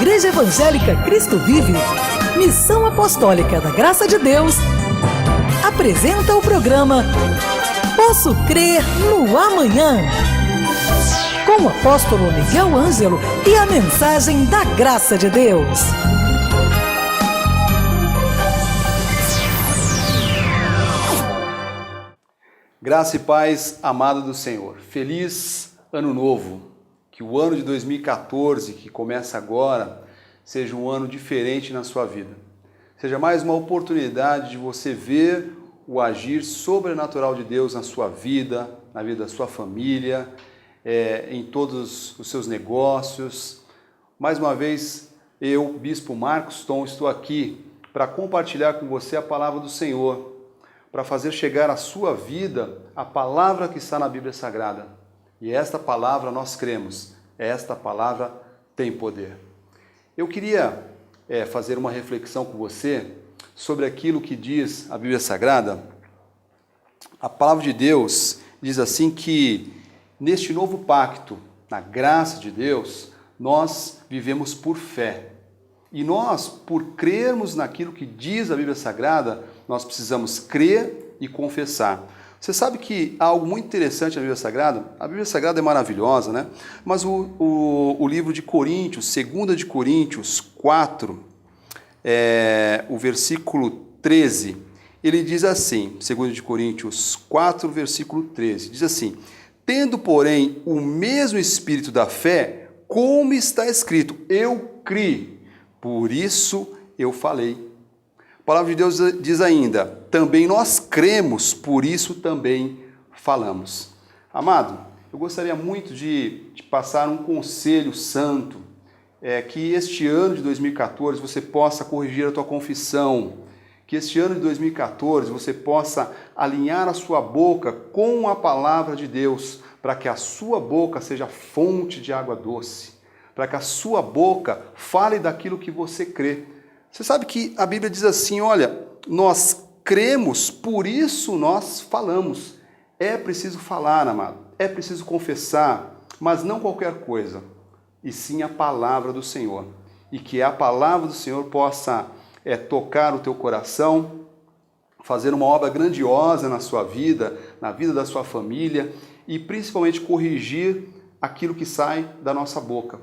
Igreja Evangélica Cristo Vive, Missão Apostólica da Graça de Deus, apresenta o programa Posso Crer no Amanhã, com o apóstolo Miguel Ângelo e a mensagem da Graça de Deus. Graça e paz, amado do Senhor. Feliz Ano Novo. Que o ano de 2014, que começa agora, seja um ano diferente na sua vida. Seja mais uma oportunidade de você ver o agir sobrenatural de Deus na sua vida, na vida da sua família, em todos os seus negócios. Mais uma vez, eu, Bispo Marcos Tom, estou aqui para compartilhar com você a palavra do Senhor, para fazer chegar à sua vida a palavra que está na Bíblia Sagrada. E esta palavra nós cremos, esta palavra tem poder. Eu queria fazer uma reflexão com você sobre aquilo que diz a Bíblia Sagrada. A palavra de Deus diz assim que neste novo pacto, na graça de Deus, nós vivemos por fé. E nós, por crermos naquilo que diz a Bíblia Sagrada, nós precisamos crer e confessar. Você sabe que há algo muito interessante na Bíblia Sagrada? A Bíblia Sagrada é maravilhosa, né? Mas o livro de Coríntios, 2 de Coríntios 4, o versículo 13, ele diz assim, 2 de Coríntios 4, versículo 13, diz assim: tendo, porém, o mesmo espírito da fé, como está escrito, eu criei, por isso eu falei. A palavra de Deus diz ainda, também nós cremos, por isso também falamos. Amado, eu gostaria muito de te passar um conselho santo, que este ano de 2014 você possa corrigir a tua confissão, que este ano de 2014 você possa alinhar a sua boca com a palavra de Deus, para que a sua boca seja fonte de água doce, para que a sua boca fale daquilo que você crê. Você sabe que a Bíblia diz assim, olha, nós cremos, por isso nós falamos. É preciso falar, amado, é preciso confessar, mas não qualquer coisa, e sim a palavra do Senhor. E que a palavra do Senhor possa tocar o teu coração, fazer uma obra grandiosa na sua vida, na vida da sua família, e principalmente corrigir aquilo que sai da nossa boca.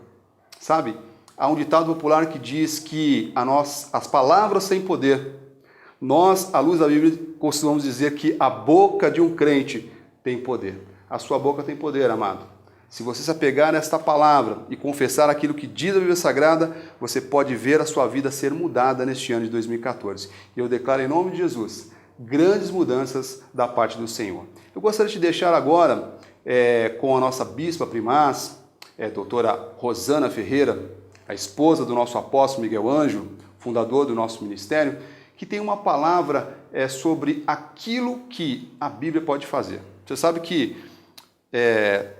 Sabe? Há um ditado popular que diz que as palavras têm poder. Nós, à luz da Bíblia, costumamos dizer que a boca de um crente tem poder. A sua boca tem poder, amado. Se você se apegar nesta palavra e confessar aquilo que diz a Bíblia Sagrada, você pode ver a sua vida ser mudada neste ano de 2014. E eu declaro em nome de Jesus, grandes mudanças da parte do Senhor. Eu gostaria de te deixar agora com a nossa bispa primaz, doutora Rosana Ferreira, a esposa do nosso apóstolo Miguel Ângelo, fundador do nosso ministério, que tem uma palavra sobre aquilo que a Bíblia pode fazer. Você sabe que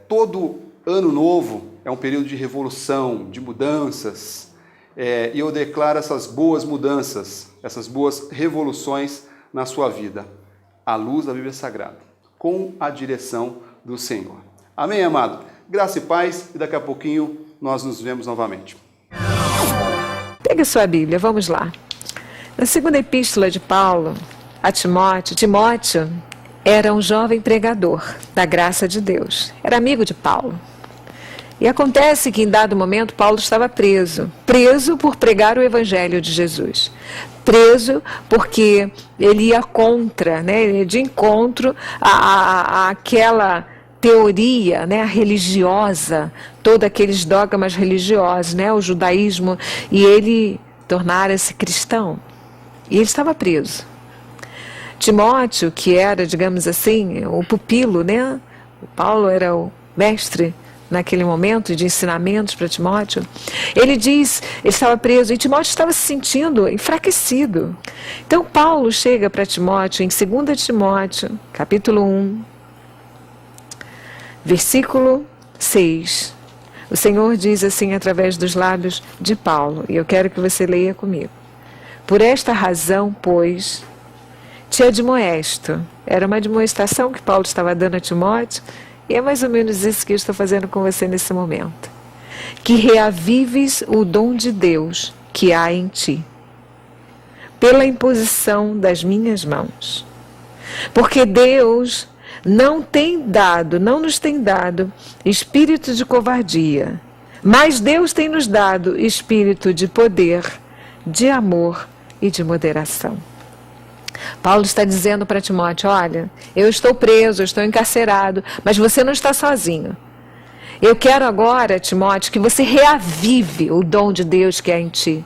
todo ano novo é um período de revolução, de mudanças, e eu declaro essas boas mudanças, essas boas revoluções na sua vida, à luz da Bíblia Sagrada, com a direção do Senhor. Amém, amado? Graça e paz, e daqui a pouquinho nós nos vemos novamente. Pega sua Bíblia, vamos lá. Na segunda epístola de Paulo a Timóteo, Timóteo era um jovem pregador da graça de Deus, era amigo de Paulo. E acontece que em dado momento Paulo estava preso por pregar o evangelho de Jesus. Preso porque ele ia contra, de encontro àquela teoria, religiosa, todos aqueles dogmas religiosos, o judaísmo, e ele tornara-se cristão. E ele estava preso. Timóteo, que era, digamos assim, o pupilo, o Paulo era o mestre naquele momento de ensinamentos para Timóteo, ele estava preso e Timóteo estava se sentindo enfraquecido. Então Paulo chega para Timóteo em 2 Timóteo, capítulo 1, versículo 6, o Senhor diz assim através dos lábios de Paulo, e eu quero que você leia comigo. Por esta razão, pois, te admoesto. Era uma admoestação que Paulo estava dando a Timóteo, e é mais ou menos isso que eu estou fazendo com você nesse momento. que reavives o dom de Deus que há em ti, pela imposição das minhas mãos. Porque Deus não nos tem dado espírito de covardia, mas Deus tem nos dado espírito de poder, de amor e de moderação. Paulo está dizendo para Timóteo, olha, eu estou preso, eu estou encarcerado, mas você não está sozinho. Eu quero agora, Timóteo, que você reavive o dom de Deus que há em ti.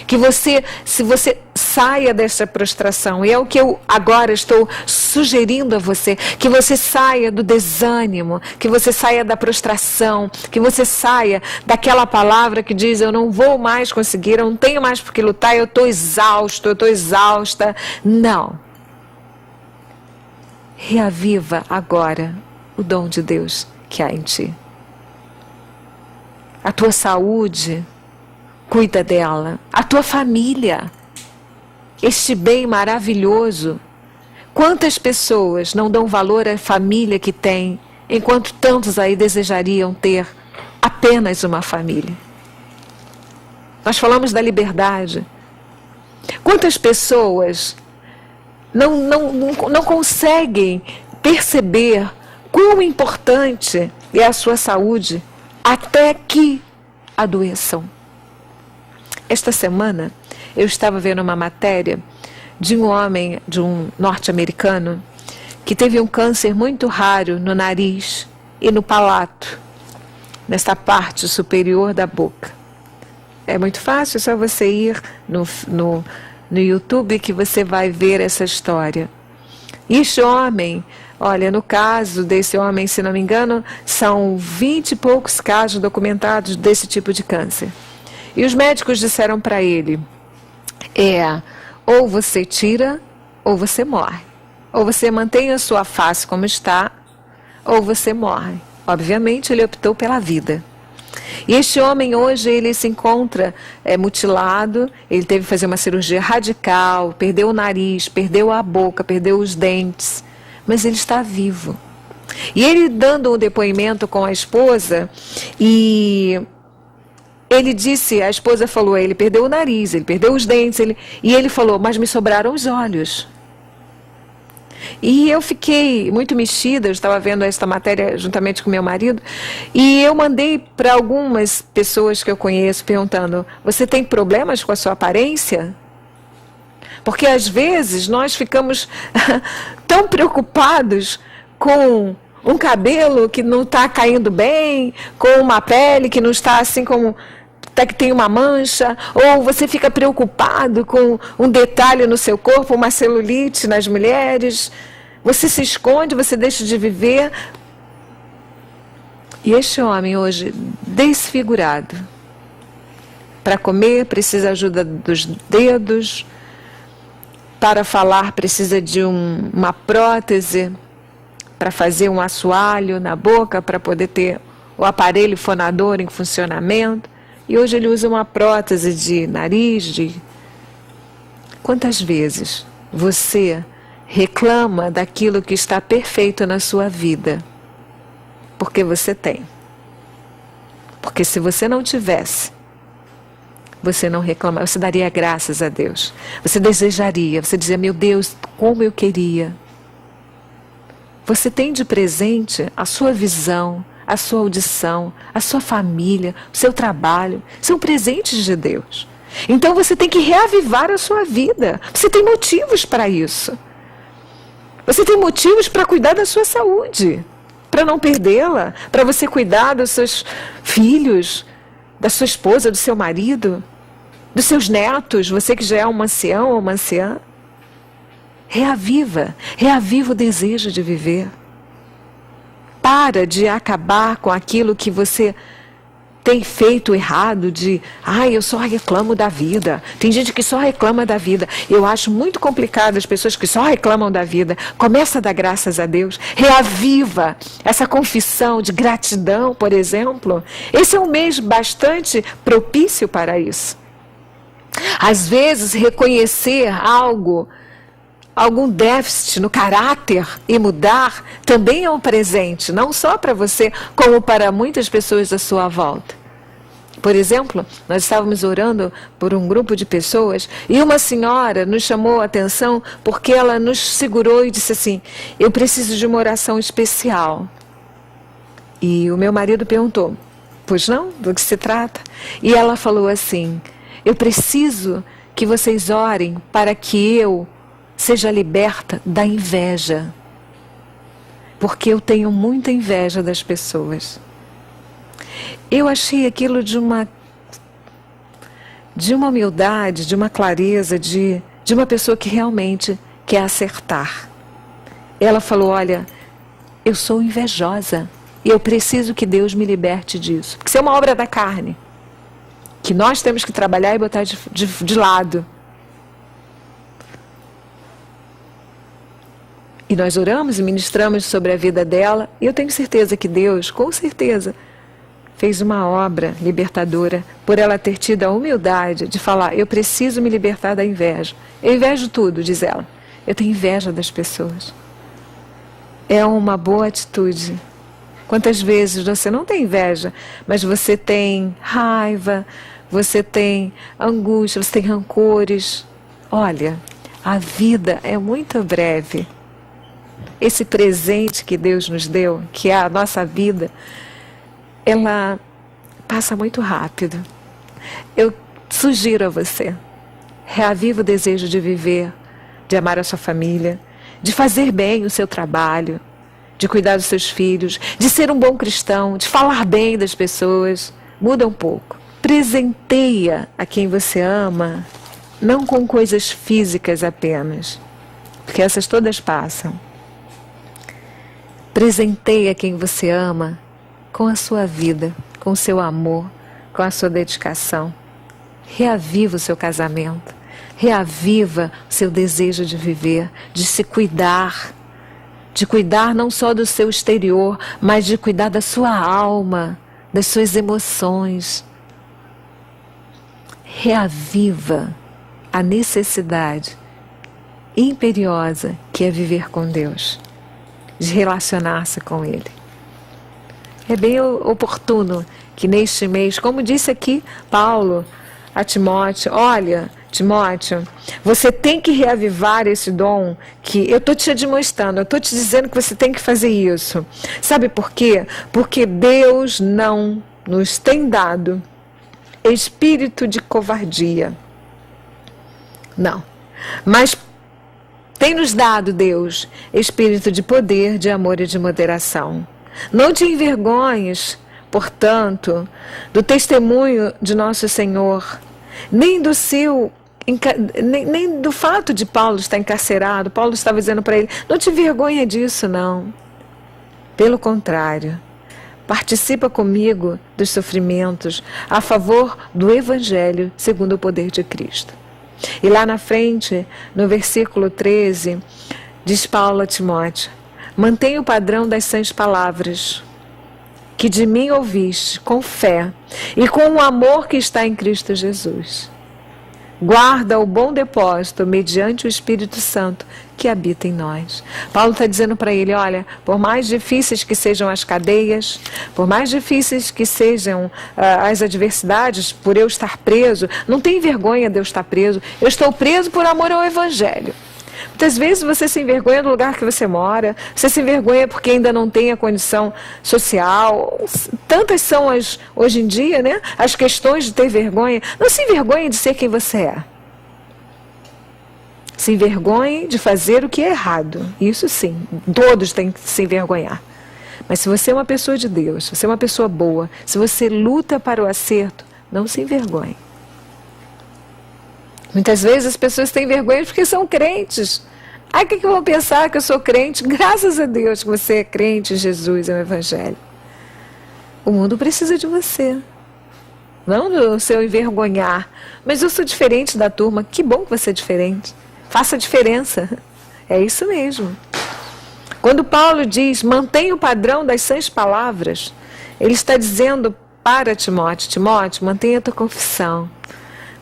Que você, se você saia dessa prostração, e é o que eu agora estou sugerindo a você, que você saia do desânimo, que você saia da prostração, que você saia daquela palavra que diz, eu não vou mais conseguir, eu não tenho mais por que lutar, eu estou exausto, eu estou exausta. Não. Reaviva agora o dom de Deus que há em ti. A tua saúde, cuida dela. A tua família, este bem maravilhoso. Quantas pessoas não dão valor à família que têm, enquanto tantos aí desejariam ter apenas uma família. Nós falamos da liberdade. Quantas pessoas não conseguem perceber quão importante é a sua saúde até que adoeçam. Esta semana eu estava vendo uma matéria de um homem, de um norte-americano, que teve um câncer muito raro no nariz e no palato, nesta parte superior da boca. É muito fácil, é só você ir no YouTube que você vai ver essa história. E este homem, olha, no caso desse homem, se não me engano, são 20 e poucos casos documentados desse tipo de câncer. E os médicos disseram para ele, ou você tira, ou você morre. Ou você mantém a sua face como está, ou você morre. Obviamente, ele optou pela vida. E este homem hoje, ele se encontra mutilado, ele teve que fazer uma cirurgia radical, perdeu o nariz, perdeu a boca, perdeu os dentes, mas ele está vivo. E ele dando um depoimento com a esposa, e ele disse, a esposa falou, ele perdeu o nariz, ele perdeu os dentes, e ele falou, mas me sobraram os olhos. E eu fiquei muito mexida, eu estava vendo esta matéria juntamente com meu marido, e eu mandei para algumas pessoas que eu conheço perguntando, você tem problemas com a sua aparência? Porque às vezes nós ficamos tão preocupados com um cabelo que não está caindo bem, com uma pele que não está assim como que tem uma mancha, ou você fica preocupado com um detalhe no seu corpo, uma celulite nas mulheres, você se esconde, você deixa de viver. E este homem hoje, desfigurado, para comer precisa ajuda dos dedos, para falar precisa de uma prótese, para fazer um assoalho na boca, para poder ter o aparelho fonador em funcionamento. E hoje ele usa uma prótese de nariz. Quantas vezes você reclama daquilo que está perfeito na sua vida? Porque você tem. Porque se você não tivesse, você não reclamaria, você daria graças a Deus. Você desejaria, você dizia, meu Deus, como eu queria. Você tem de presente a sua visão, a sua audição, a sua família, o seu trabalho, são presentes de Deus. Então você tem que reavivar a sua vida. Você tem motivos para isso. Você tem motivos para cuidar da sua saúde, para não perdê-la, para você cuidar dos seus filhos, da sua esposa, do seu marido, dos seus netos, você que já é um ancião ou uma anciã. Reaviva o desejo de viver. Para de acabar com aquilo que você tem feito errado, eu só reclamo da vida. Tem gente que só reclama da vida. Eu acho muito complicado as pessoas que só reclamam da vida. Começa a dar graças a Deus. Reaviva essa confissão de gratidão, por exemplo. Esse é um mês bastante propício para isso. Às vezes, reconhecer algum déficit no caráter e mudar também é um presente, não só para você, como para muitas pessoas à sua volta. Por exemplo, nós estávamos orando por um grupo de pessoas e uma senhora nos chamou a atenção porque ela nos segurou e disse assim: eu preciso de uma oração especial. E o meu marido perguntou: pois não? Do que se trata? E ela falou assim: eu preciso que vocês orem para que eu seja liberta da inveja. Porque eu tenho muita inveja das pessoas. Eu achei aquilo de uma humildade, de uma clareza, de uma pessoa que realmente quer acertar. Ela falou: olha, eu sou invejosa e eu preciso que Deus me liberte disso. Porque isso é uma obra da carne, que nós temos que trabalhar e botar de lado. E nós oramos e ministramos sobre a vida dela, e eu tenho certeza que Deus, com certeza, fez uma obra libertadora por ela ter tido a humildade de falar: eu preciso me libertar da inveja. Eu invejo tudo, diz ela. Eu tenho inveja das pessoas. É uma boa atitude. Quantas vezes você não tem inveja, mas você tem raiva, você tem angústia, você tem rancores. Olha, a vida é muito breve. Esse presente que Deus nos deu, que é a nossa vida, ela passa muito rápido. Eu sugiro a você: reaviva o desejo de viver, de amar a sua família, de fazer bem o seu trabalho, de cuidar dos seus filhos, de ser um bom cristão, de falar bem das pessoas. Muda um pouco. Presenteia a quem você ama, não com coisas físicas apenas, porque essas todas passam. Presenteia quem você ama com a sua vida, com o seu amor, com a sua dedicação. Reaviva o seu casamento. Reaviva o seu desejo de viver, de se cuidar. De cuidar não só do seu exterior, mas de cuidar da sua alma, das suas emoções. Reaviva a necessidade imperiosa que é viver com Deus, de relacionar-se com Ele. É bem oportuno que neste mês, como disse aqui Paulo a Timóteo: olha, Timóteo, você tem que reavivar esse dom que eu estou te demonstrando, eu estou te dizendo que você tem que fazer isso. Sabe por quê? Porque Deus não nos tem dado espírito de covardia. Não. Mas tem nos dado, Deus, espírito de poder, de amor e de moderação. Não te envergonhes, portanto, do testemunho de nosso Senhor, nem do fato de Paulo estar encarcerado. Paulo estava dizendo para ele: não te envergonha disso, não. Pelo contrário, participa comigo dos sofrimentos a favor do Evangelho segundo o poder de Cristo. E lá na frente, no versículo 13, diz Paulo a Timóteo: mantenha o padrão das sãs palavras que de mim ouviste, com fé e com o amor que está em Cristo Jesus. Guarda o bom depósito mediante o Espírito Santo que habita em nós. Paulo está dizendo para ele: olha, por mais difíceis que sejam as cadeias, por mais difíceis que sejam as adversidades, por eu estar preso, não tem vergonha de eu estar preso. Eu estou preso por amor ao Evangelho. Muitas vezes você se envergonha do lugar que você mora, você se envergonha porque ainda não tem a condição social. Tantas são hoje em dia, né, as questões de ter vergonha. Não se envergonhe de ser quem você é. Se envergonhe de fazer o que é errado. Isso sim, todos têm que se envergonhar. Mas se você é uma pessoa de Deus, se você é uma pessoa boa, se você luta para o acerto, não se envergonhe. Muitas vezes as pessoas têm vergonha porque são crentes. Ai, o que eu vou pensar que eu sou crente? Graças a Deus que você é crente em Jesus, é o Evangelho. O mundo precisa de você. Não do seu envergonhar. Mas eu sou diferente da turma. Que bom que você é diferente. Faça a diferença. É isso mesmo. Quando Paulo diz: mantenha o padrão das sãs palavras, ele está dizendo para Timóteo: Timóteo, mantenha a tua confissão.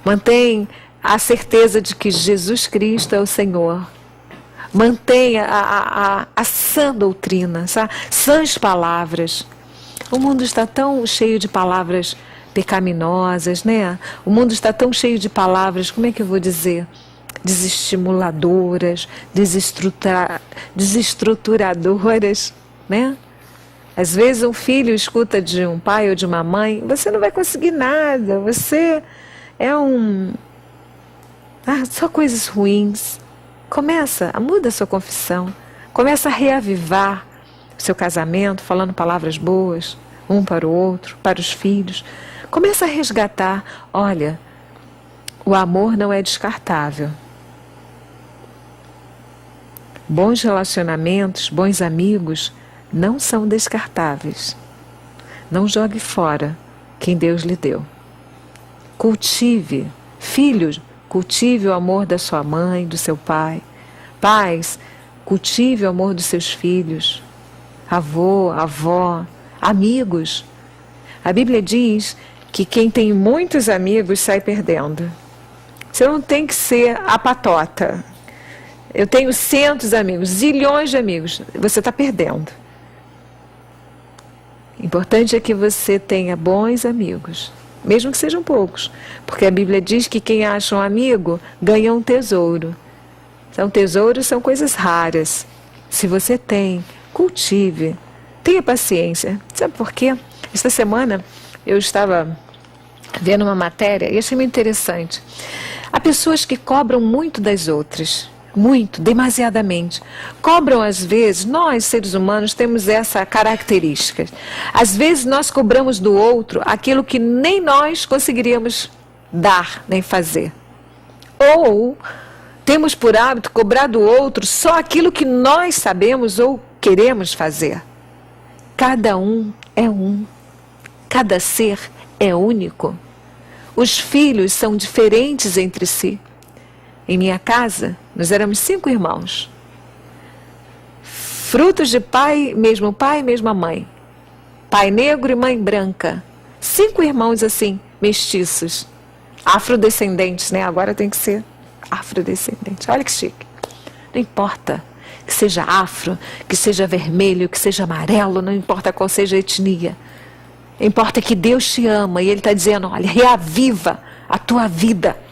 Mantenha a certeza de que Jesus Cristo é o Senhor. Mantenha a sã doutrina, sãs palavras. O mundo está tão cheio de palavras pecaminosas, né? O mundo está tão cheio de palavras, como é que eu vou dizer? Desestimuladoras, desestruturadoras, né? Às vezes um filho escuta de um pai ou de uma mãe: você não vai conseguir nada, você é só coisas ruins. Muda a sua confissão, começa a reavivar o seu casamento, falando palavras boas, um para o outro, para os filhos. Começa a resgatar: olha, o amor não é descartável. Bons relacionamentos, bons amigos não são descartáveis. Não jogue fora quem Deus lhe deu. Cultive, filhos, cultive o amor da sua mãe, do seu pai. Pais, cultive o amor dos seus filhos. Avô, avó, amigos. A Bíblia diz que quem tem muitos amigos sai perdendo. Você não tem que ser a patota. Eu tenho centos de amigos, zilhões de amigos. Você está perdendo. O importante é que você tenha bons amigos, mesmo que sejam poucos. Porque a Bíblia diz que quem acha um amigo ganha um tesouro. Então, tesouros são coisas raras. Se você tem, cultive. Tenha paciência. Sabe por quê? Esta semana eu estava vendo uma matéria e achei muito interessante. Há pessoas que cobram muito das outras. Muito, demasiadamente. Cobram às vezes, nós seres humanos temos essa característica. Às vezes nós cobramos do outro aquilo que nem nós conseguiríamos dar, nem fazer. Ou temos por hábito cobrar do outro só aquilo que nós sabemos ou queremos fazer. Cada um é um. Cada ser é único. Os filhos são diferentes entre si. Em minha casa, nós éramos 5 irmãos. Frutos de pai, mesma mãe. Pai negro e mãe branca. 5 irmãos assim, mestiços. Afrodescendentes, né? Agora tem que ser afrodescendente. Olha que chique. Não importa que seja afro, que seja vermelho, que seja amarelo, não importa qual seja a etnia. Importa que Deus te ama e Ele está dizendo: olha, reaviva a tua vida.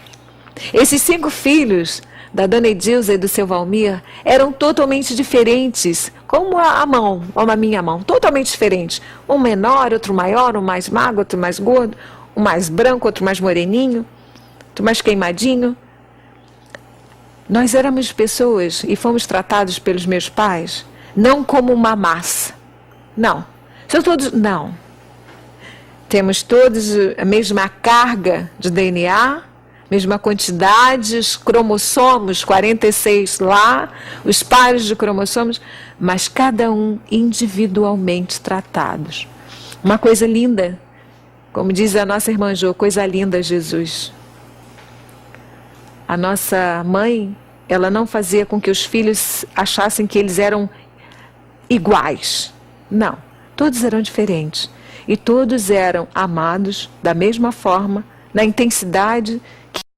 Esses 5 filhos da dona Edilza e do seu Valmir eram totalmente diferentes, como a minha mão, totalmente diferentes. Um menor, outro maior, um mais magro, outro mais gordo, um mais branco, outro mais moreninho, outro mais queimadinho. Nós éramos pessoas e fomos tratados pelos meus pais não como uma massa. Não. Não. Temos todos a mesma carga de DNA, mesma quantidade, os cromossomos, 46 lá, os pares de cromossomos, mas cada um individualmente tratados. Uma coisa linda, como diz a nossa irmã Jo, coisa linda, Jesus. A nossa mãe, ela não fazia com que os filhos achassem que eles eram iguais. Não, todos eram diferentes. E todos eram amados da mesma forma, na intensidade